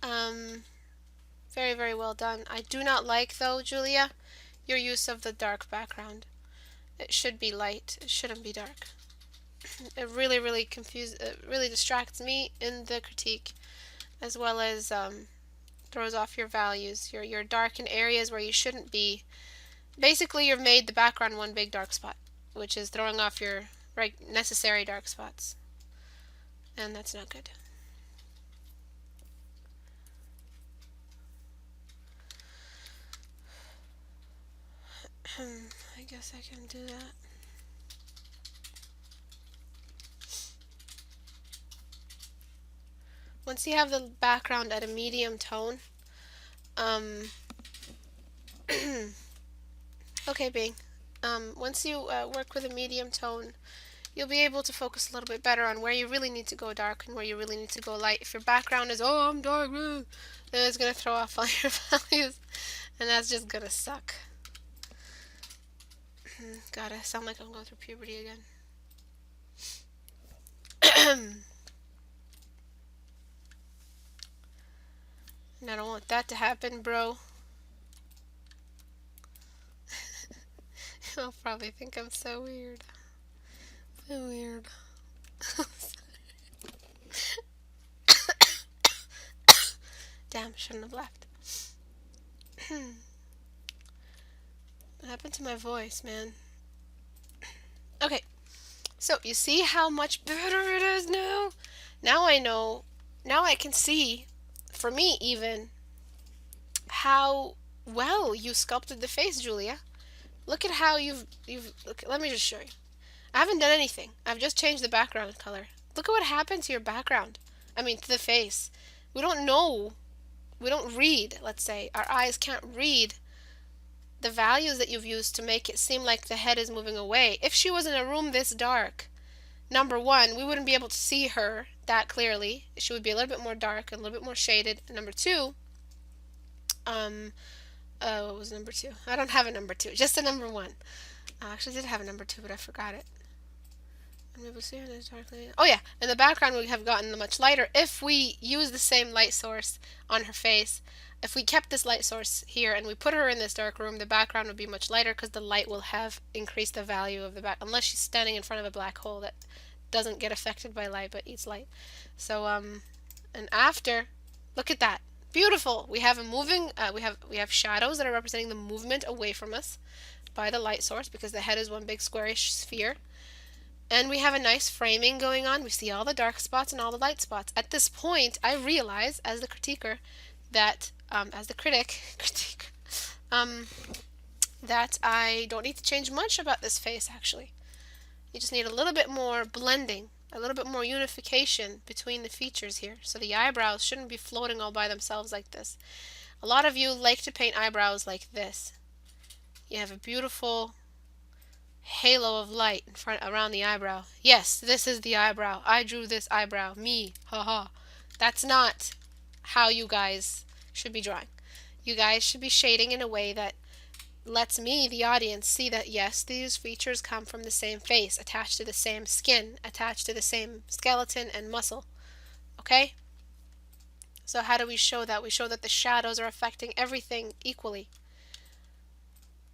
Very, very well done. I do not like, though, Julia, your use of the dark background. It should be light. It shouldn't be dark. It really, really really distracts me in the critique, as well as throws off your values. You're dark in areas where you shouldn't be. Basically, you've made the background one big dark spot, which is throwing off your necessary dark spots. And that's not good. I guess I can do that. Once you have the background at a medium tone, okay, Bing. Once you work with a medium tone, you'll be able to focus a little bit better on where you really need to go dark and where you really need to go light. If your background is, oh, I'm dark, then it's going to throw off all your values, and that's just going to suck. God, I sound like I'm going through puberty again. And I don't want that to happen, bro. You'll probably think I'm so weird. So weird. Damn, shouldn't have left. What happened to my voice, man? Okay, so you see how much better it is now? Now I know, now I can see, for me even, how well you sculpted the face, Julia. Look at how look, let me just show you. I haven't done anything. I've just changed the background color. Look at what happened to your background. To the face. We don't know. We don't read, let's say. Our eyes can't read the values that you've used to make it seem like the head is moving away. If she was in a room this dark, number one, we wouldn't be able to see her that clearly. She would be a little bit more dark and a little bit more shaded. And number two, what was number two? I don't have a number two, just a number one. I actually did have a number two, but I forgot it. Oh yeah, and the background would have gotten much lighter if we use the same light source on her face. If we kept this light source here and we put her in this dark room, the background would be much lighter because the light will have increased the value of the back, unless she's standing in front of a black hole that doesn't get affected by light but eats light. So and after, look at that. Beautiful. We have a moving we have shadows that are representing the movement away from us by the light source, because the head is one big squarish sphere. And we have a nice framing going on. We see all the dark spots and all the light spots. At this point, I realize, as the critiquer, that, as the critic, that I don't need to change much about this face, actually. You just need a little bit more blending, a little bit more unification between the features here. So the eyebrows shouldn't be floating all by themselves like this. A lot of you like to paint eyebrows like this. You have a beautiful halo of light in front around the eyebrow. Yes, this is the eyebrow. I drew this eyebrow. Me. Haha. That's not how you guys should be drawing. You guys should be shading in a way that lets me, the audience, see that yes, these features come from the same face, attached to the same skin, attached to the same skeleton and muscle. Okay? So how do we show that? We show that the shadows are affecting everything equally.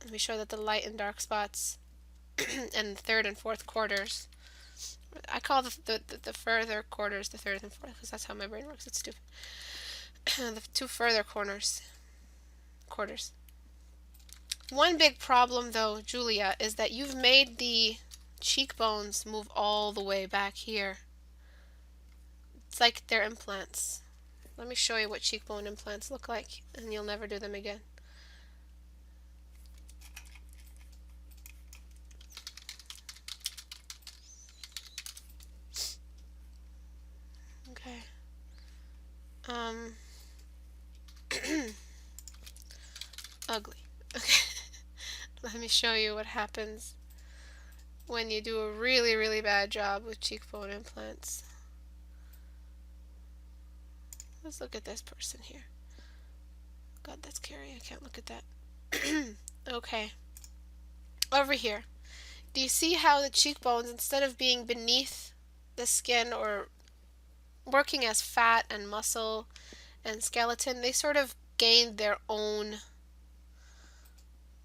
And we show that the light and dark spots and the third and fourth quarters. I call the further quarters the third and fourth because that's how my brain works. It's stupid. The two further quarters. One big problem though, Julia, is that you've made the cheekbones move all the way back here. It's like they're implants. Let me show you what cheekbone implants look like, and you'll never do them again. Okay. Ugly. Okay. Let me show you what happens when you do a really, really bad job with cheekbone implants. Let's look at this person here. God, that's scary. I can't look at that. Okay. Over here. Do you see how the cheekbones, instead of being beneath the skin or working as fat and muscle and skeleton, they sort of gained their own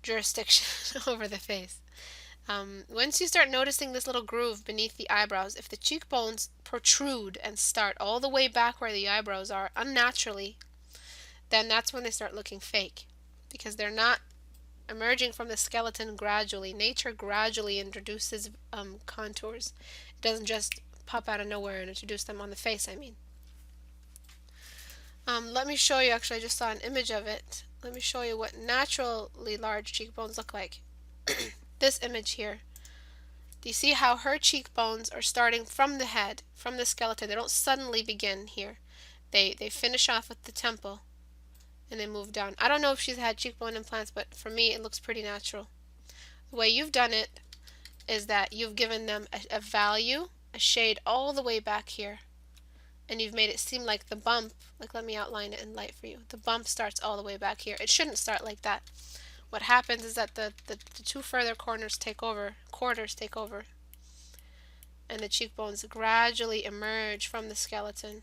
jurisdiction over the face. Once you start noticing this little groove beneath the eyebrows, if the cheekbones protrude and start all the way back where the eyebrows are unnaturally, then that's when they start looking fake, because they're not emerging from the skeleton gradually. Nature gradually introduces contours. It doesn't just pop out of nowhere and introduce them on the face, I mean. Let me show you, actually I just saw an image of it. Let me show you what naturally large cheekbones look like. This image here. Do you see how her cheekbones are starting from the head, from the skeleton? They don't suddenly begin here. They finish off at the temple and they move down. I don't know if she's had cheekbone implants, but for me it looks pretty natural. The way you've done it is that you've given them a value, a shade all the way back here, and you've made it seem like the bump, like let me outline it in light for you, the bump starts all the way back here. It shouldn't start like that. What happens is that the two further quarters take over, and the cheekbones gradually emerge from the skeleton.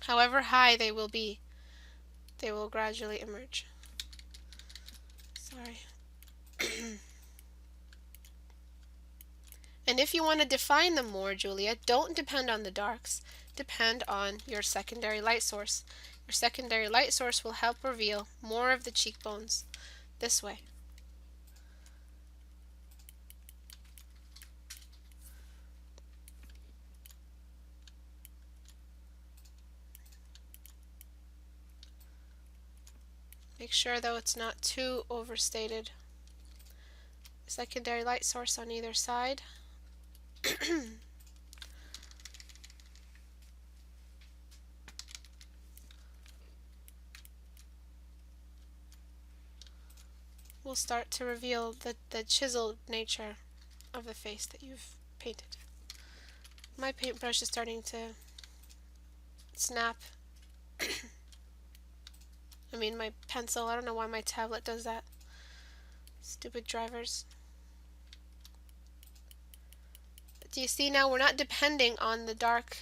However high they will be, they will gradually emerge. Sorry. And if you want to define them more, Julia, don't depend on the darks. Depend on your secondary light source. Your secondary light source will help reveal more of the cheekbones this way. Make sure though it's not too overstated. Secondary light source on either side. We'll start to reveal the chiseled nature of the face that you've painted. My paintbrush is starting to snap. I mean my pencil, I don't know why my tablet does that. Stupid drivers. But do you see now we're not depending on the dark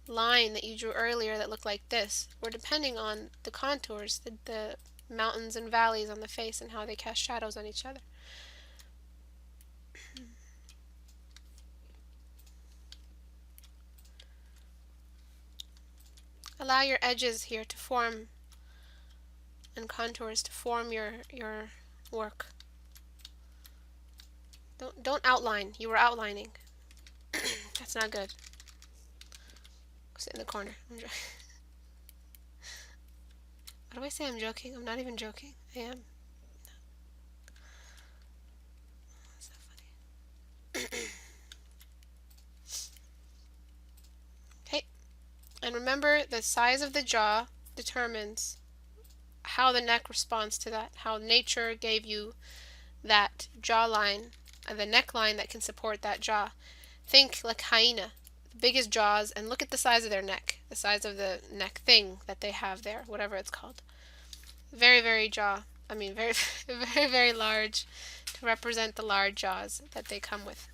line that you drew earlier that looked like this. We're depending on the contours, the mountains and valleys on the face and how they cast shadows on each other. Allow your edges here to form and contours to form your work. Don't outline. You were outlining. That's not good. Sit in the corner. Why do I say I'm joking? I'm not even joking. I am. So funny. Okay. And remember, the size of the jaw determines how the neck responds to that, how nature gave you that jawline the neckline that can support that jaw. Think like hyena, the biggest jaws, and look at the size of their neck, the size of the neck thing that they have there, whatever it's called. Very, very very, very, very large to represent the large jaws that they come with.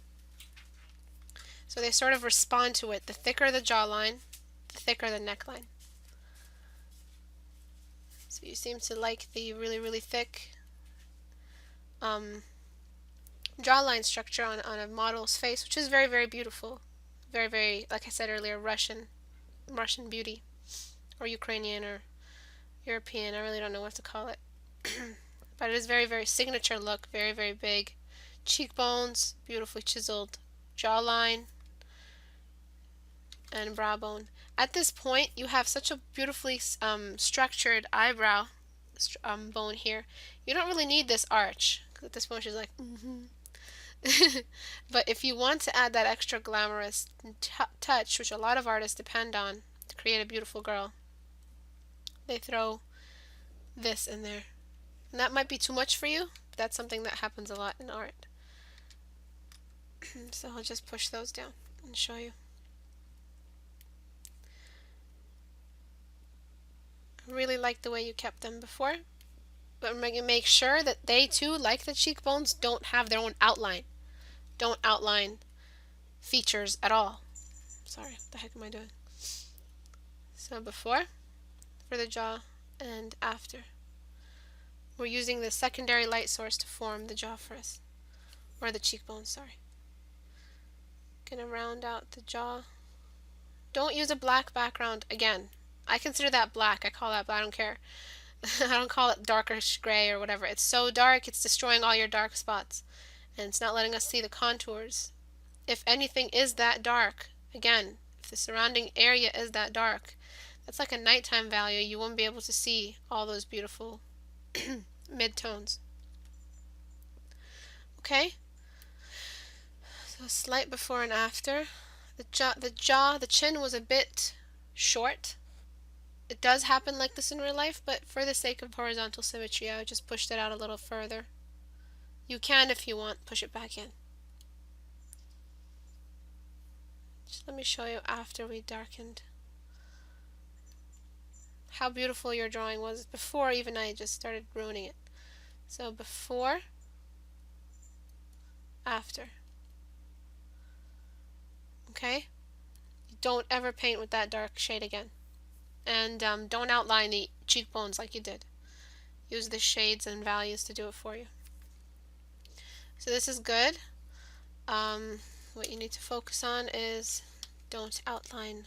So they sort of respond to it. The thicker the jawline, the thicker the neckline. So you seem to like the really, really thick jawline structure on a model's face, which is very, very beautiful. Very, very, like I said earlier, Russian beauty, or Ukrainian, or European. I really don't know what to call it. But it is very, very signature look, very, very big. Cheekbones, beautifully chiseled jawline, and brow bone. At this point, you have such a beautifully structured eyebrow bone here. You don't really need this arch. At this point, she's like, But if you want to add that extra glamorous touch, which a lot of artists depend on to create a beautiful girl, they throw this in there. And that might be too much for you, but that's something that happens a lot in art. So I'll just push those down and show you. I really like the way you kept them before, but make sure that they too, like the cheekbones, don't have their own outline. Don't outline features at all. Sorry, what the heck am I doing? So before, for the jaw, and after. We're using the secondary light source to form the jaw for us, or the cheekbone, sorry. Gonna round out the jaw. Don't use a black background again. I consider that black. I call that black. I don't care. I don't call it darker gray or whatever. It's so dark, it's destroying all your dark spots. And it's not letting us see the contours. If anything is that dark, again, if the surrounding area is that dark, that's like a nighttime value. You won't be able to see all those beautiful mid-tones. Okay? So slight before and after. The chin was a bit short. It does happen like this in real life, but for the sake of horizontal symmetry, I would just push it out a little further. You can, if you want, push it back in. Just let me show you after we darkened how beautiful your drawing was before even I just started ruining it. So before, after. Okay? Don't ever paint with that dark shade again. And don't outline the cheekbones like you did. Use the shades and values to do it for you. So this is good. What you need to focus on is don't outline.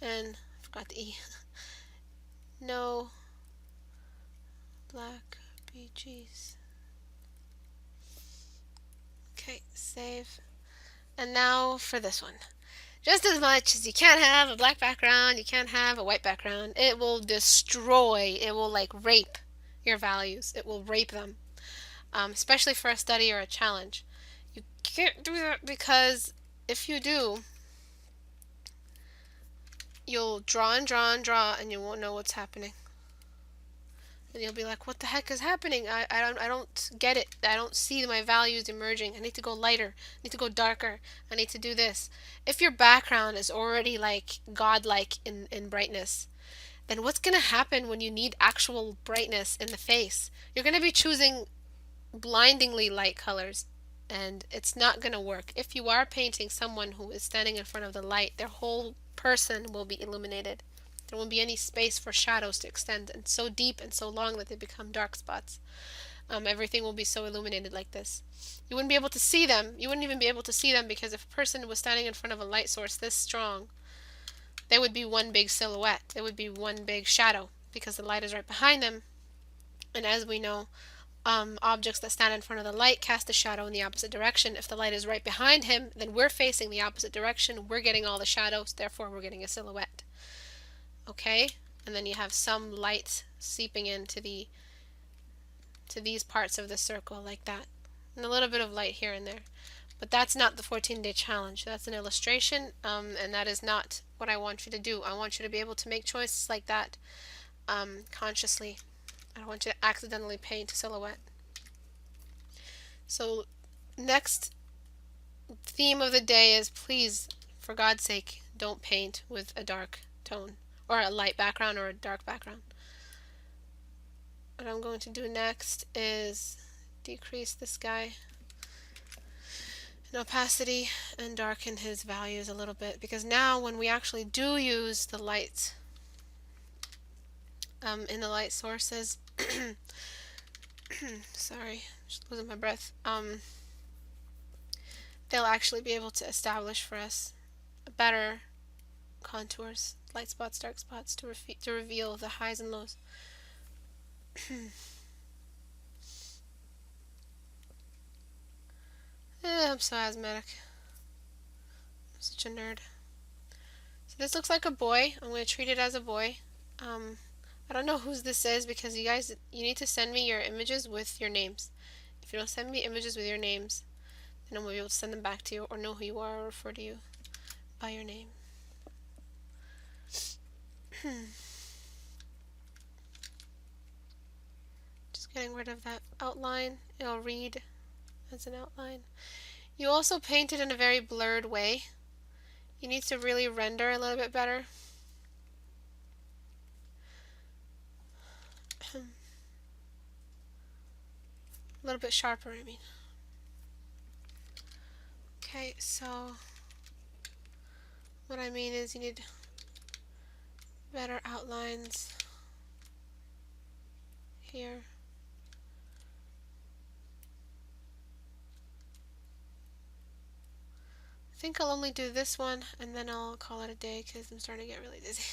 And I forgot the E. No black BGs. Okay, save. And now for this one. Just as much as you can't have a black background, you can't have a white background. It will destroy, it will like rape your values. It will rape them. Especially for a study or a challenge. You can't do that because if you do, you'll draw and draw and draw and you won't know what's happening. And you'll be like, what the heck is happening? I don't get it. I don't see my values emerging. I need to go lighter. I need to go darker. I need to do this. If your background is already like godlike in brightness, then what's going to happen when you need actual brightness in the face? You're going to be choosing blindingly light colors, and it's not going to work. If you are painting someone who is standing in front of the light, their whole person will be illuminated. There won't be any space for shadows to extend and so deep and so long that they become dark spots. Everything will be so illuminated like this. You wouldn't be able to see them. You wouldn't even be able to see them because if a person was standing in front of a light source this strong, they would be one big silhouette. It would be one big shadow because the light is right behind them. And as we know, objects that stand in front of the light cast a shadow in the opposite direction. If the light is right behind him, then we're facing the opposite direction. We're getting all the shadows, therefore we're getting a silhouette. Okay, and then you have some light seeping into these parts of the circle like that, and a little bit of light here and there. But that's not the 14-day challenge. That's an illustration, and that is not what I want you to do. I want you to be able to make choices like that consciously. I don't want you to accidentally paint a silhouette. So next theme of the day is, please, for God's sake, don't paint with a dark tone or a light background or a dark background. What I'm going to do next is decrease this guy in opacity and darken his values a little bit, because now when we actually do use the lights in the light sources, sorry, just losing my breath, they'll actually be able to establish for us better contours, light spots, dark spots, to reveal the highs and lows. I'm so asthmatic. I'm such a nerd. So this looks like a boy. I'm going to treat it as a boy. I don't know whose this is, because you need to send me your images with your names. If you don't send me images with your names, then I won't be able to send them back to you or know who you are or refer to you by your name. Just getting rid of that outline. It'll read as an outline. You also painted in a very blurred way. You need to really render a little bit better. A little bit sharper, I mean. Okay, so what I mean is you need better outlines here. I think I'll only do this one and then I'll call it a day, because I'm starting to get really dizzy.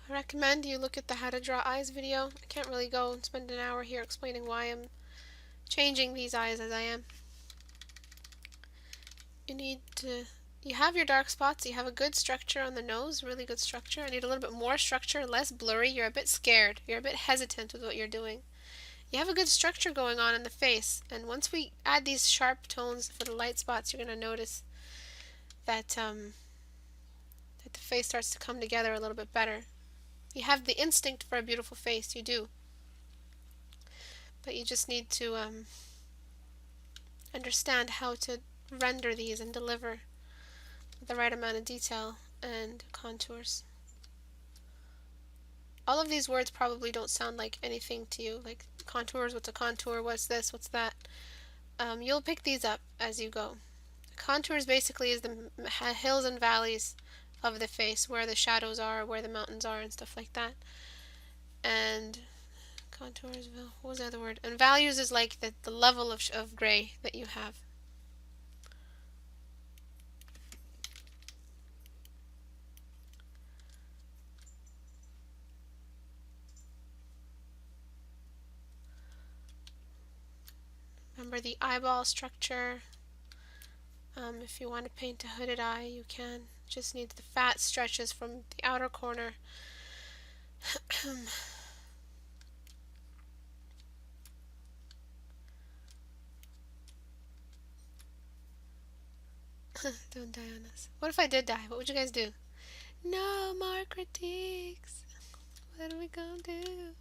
I recommend you look at the How to Draw Eyes video. I can't really go and spend an hour here explaining why I'm changing these eyes as I am. You have your dark spots, you have a good structure on the nose, really good structure. I need a little bit more structure, less blurry. You're a bit scared, you're a bit hesitant with what you're doing. You have a good structure going on in the face, and once we add these sharp tones for the light spots, you're going to notice that, that the face starts to come together a little bit better. You have the instinct for a beautiful face, you do. But you just need to understand how to render these and deliver the right amount of detail and contours. All of these words probably don't sound like anything to you, like contours, what's a contour, what's this, what's that. You'll pick these up as you go. Contours basically is the hills and valleys of the face, where the shadows are, where the mountains are, and stuff like that. And contours, what was the other word? And values is like the level of gray that you have. Remember the eyeball structure. If you want to paint a hooded eye, you can. Just need the fat stretches from the outer corner. Don't die on us. What if I did die? What would you guys do? No more critiques. What are we gonna do?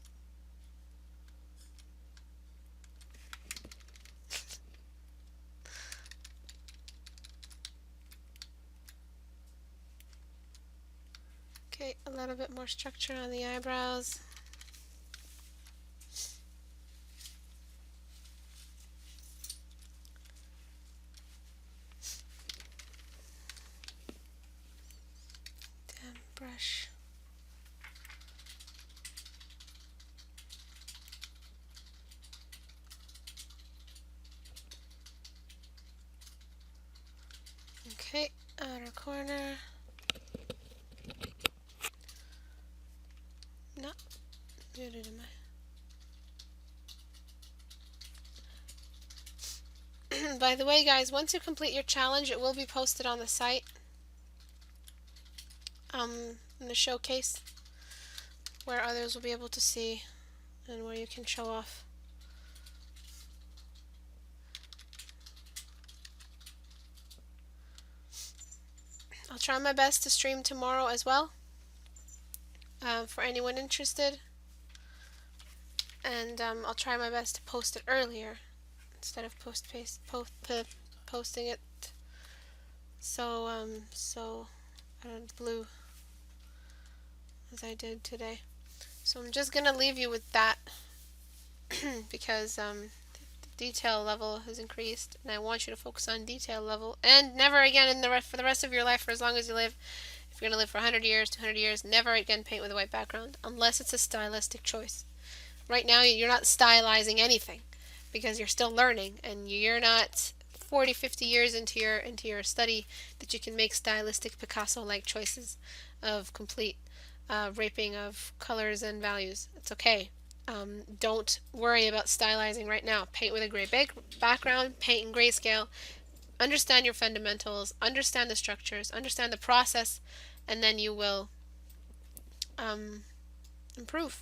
Okay, a little bit more structure on the eyebrows. Damn brush. Okay, outer corner. No, muted am I? By the way, guys, once you complete your challenge, it will be posted on the site, in the showcase, where others will be able to see and where you can show off. I'll try my best to stream tomorrow as well, for anyone interested. And I'll try my best to post it earlier instead of posting it so blue as I did today. So I'm just gonna leave you with that because the detail level has increased, and I want you to focus on detail level, and never again for the rest of your life, for as long as you live. If you're gonna live for 100 years, 200 years, never again paint with a white background unless it's a stylistic choice. Right now, you're not stylizing anything because you're still learning, and you're not 40, 50 years into your study that you can make stylistic Picasso-like choices of complete raping of colors and values. It's okay. Don't worry about stylizing right now. Paint with a gray background, paint in grayscale, understand your fundamentals, understand the structures, understand the process, and then you will improve.